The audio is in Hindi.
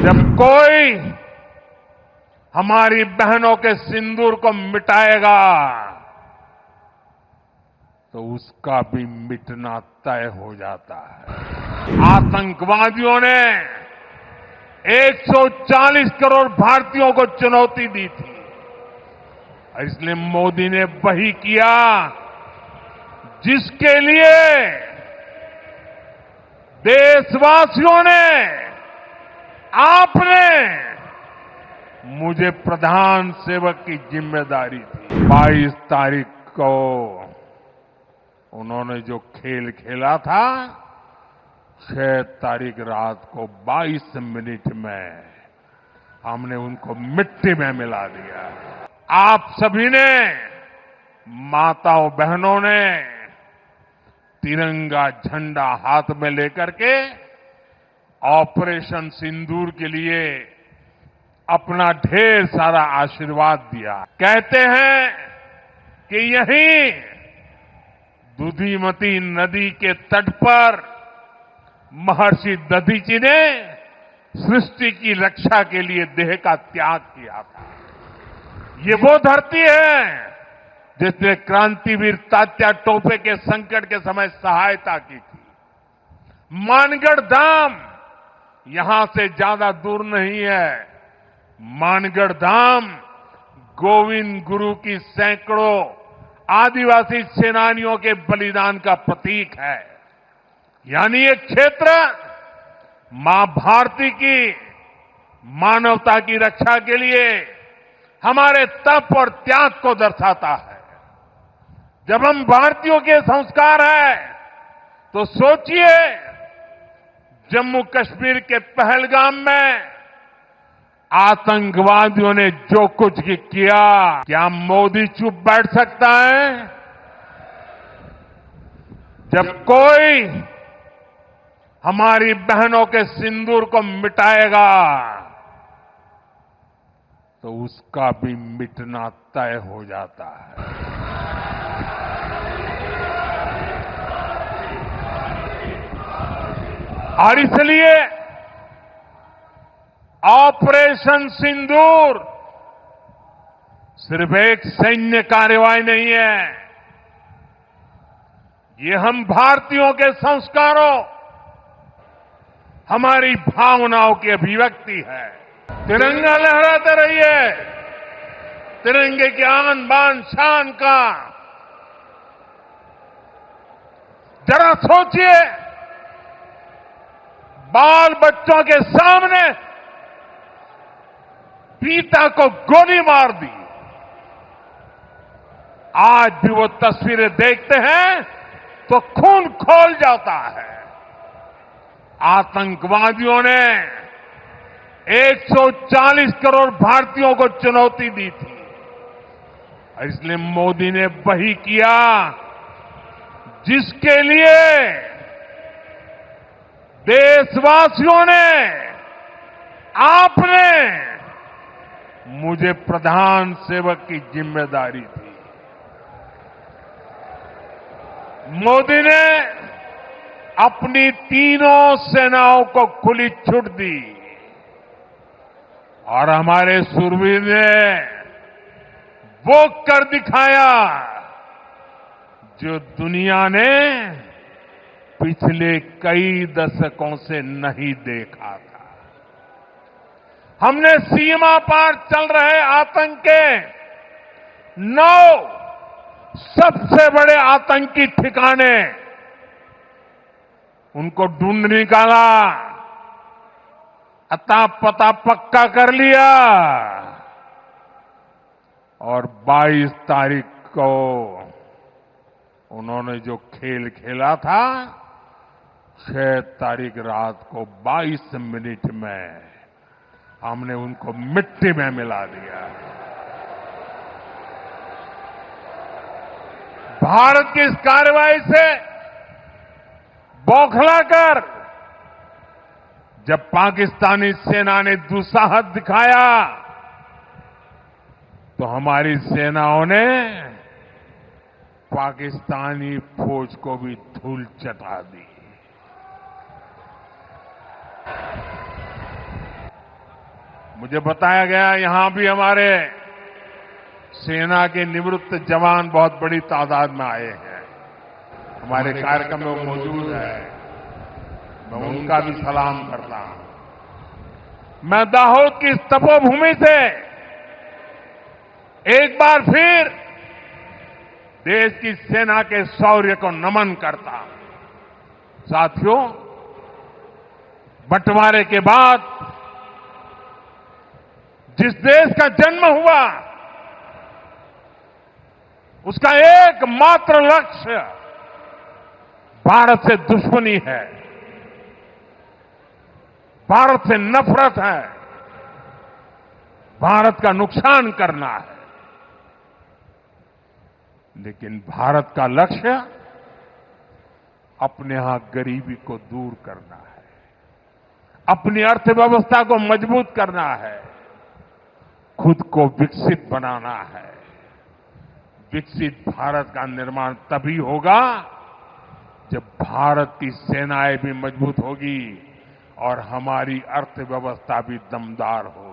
जब कोई हमारी बहनों के सिंदूर को मिटाएगा तो उसका भी मिटना तय हो जाता है। आतंकवादियों ने 140 करोड़ भारतीयों को चुनौती दी थी, इसलिए मोदी ने वही किया जिसके लिए देशवासियों ने, आपने मुझे प्रधान सेवक की जिम्मेदारी दी। 22 तारीख को उन्होंने जो खेल खेला था, 6 तारीख रात को 22 मिनट में हमने उनको मिट्टी में मिला दिया। आप सभी ने, माताओं बहनों ने तिरंगा झंडा हाथ में लेकर के ऑपरेशन सिंदूर के लिए अपना ढेर सारा आशीर्वाद दिया। कहते हैं कि यहीं दुधिमती नदी के तट पर महर्षि दधीची ने सृष्टि की रक्षा के लिए देह का त्याग किया था। ये वो धरती है जिसने क्रांतिवीर तात्या टोपे के संकट के समय सहायता की थी। मानगढ़ धाम यहां से ज्यादा दूर नहीं है। मानगढ़ धाम गोविंद गुरु की सैकड़ों आदिवासी सेनानियों के बलिदान का प्रतीक है। यानी ये क्षेत्र मां भारती की मानवता की रक्षा के लिए हमारे तप और त्याग को दर्शाता है। जब हम भारतीयों के संस्कार है तो सोचिए, जम्मू कश्मीर के पहलगाम में आतंकवादियों ने जो कुछ किया, क्या मोदी चुप बैठ सकता है? जब कोई हमारी बहनों के सिंदूर को मिटाएगा तो उसका भी मिटना तय हो जाता है। और इसलिए ऑपरेशन सिंदूर सिर्फ एक सैन्य कार्रवाई नहीं है, ये हम भारतीयों के संस्कारों, हमारी भावनाओं की अभिव्यक्ति है। तिरंगा लहराते रहिए, तिरंगे की आन बान शान का जरा सोचिए, बाल बच्चों के सामने पिता को गोली मार दी। आज भी वो तस्वीरें देखते हैं तो खून खौल जाता है। आतंकवादियों ने 140 करोड़ भारतीयों को चुनौती दी थी, इसलिए मोदी ने वही किया जिसके लिए देशवासियों ने, आपने मुझे प्रधान सेवक की जिम्मेदारी दी। मोदी ने अपनी तीनों सेनाओं को खुली छूट दी और हमारे शूरवीर ने वो कर दिखाया जो दुनिया ने पिछले कई दशकों से नहीं देखा था। हमने सीमा पार चल रहे आतंक के 9 सबसे बड़े आतंकी ठिकाने, उनको ढूंढ निकाला, अता पता पक्का कर लिया और 22 तारीख को उन्होंने जो खेल खेला था, 6 तारीख रात को 22 मिनट में हमने उनको मिट्टी में मिला दिया। भारत की इस कार्रवाई से बौखलाकर जब पाकिस्तानी सेना ने दुस्साहस दिखाया तो हमारी सेनाओं ने पाकिस्तानी फौज को भी धूल चटा दी। मुझे बताया गया यहां भी हमारे सेना के निवृत्त जवान बहुत बड़ी तादाद में आए हैं। हमारे कार्यक्रम में वो मौजूद है। मैं उनका भी सलाम करता हूं। मैं दाहोद की इस तपोभूमि से एक बार फिर देश की सेना के शौर्य को नमन करता हूं। साथियों, बंटवारे के बाद जिस देश का जन्म हुआ उसका एकमात्र लक्ष्य भारत से दुश्मनी है, भारत से नफरत है, भारत का नुकसान करना है। लेकिन भारत का लक्ष्य अपने यहां गरीबी को दूर करना है, अपनी अर्थव्यवस्था को मजबूत करना है, खुद को विकसित बनाना है। विकसित भारत का निर्माण तभी होगा जब भारत की सेनाएं भी मजबूत होगी और हमारी अर्थव्यवस्था भी दमदार होगी।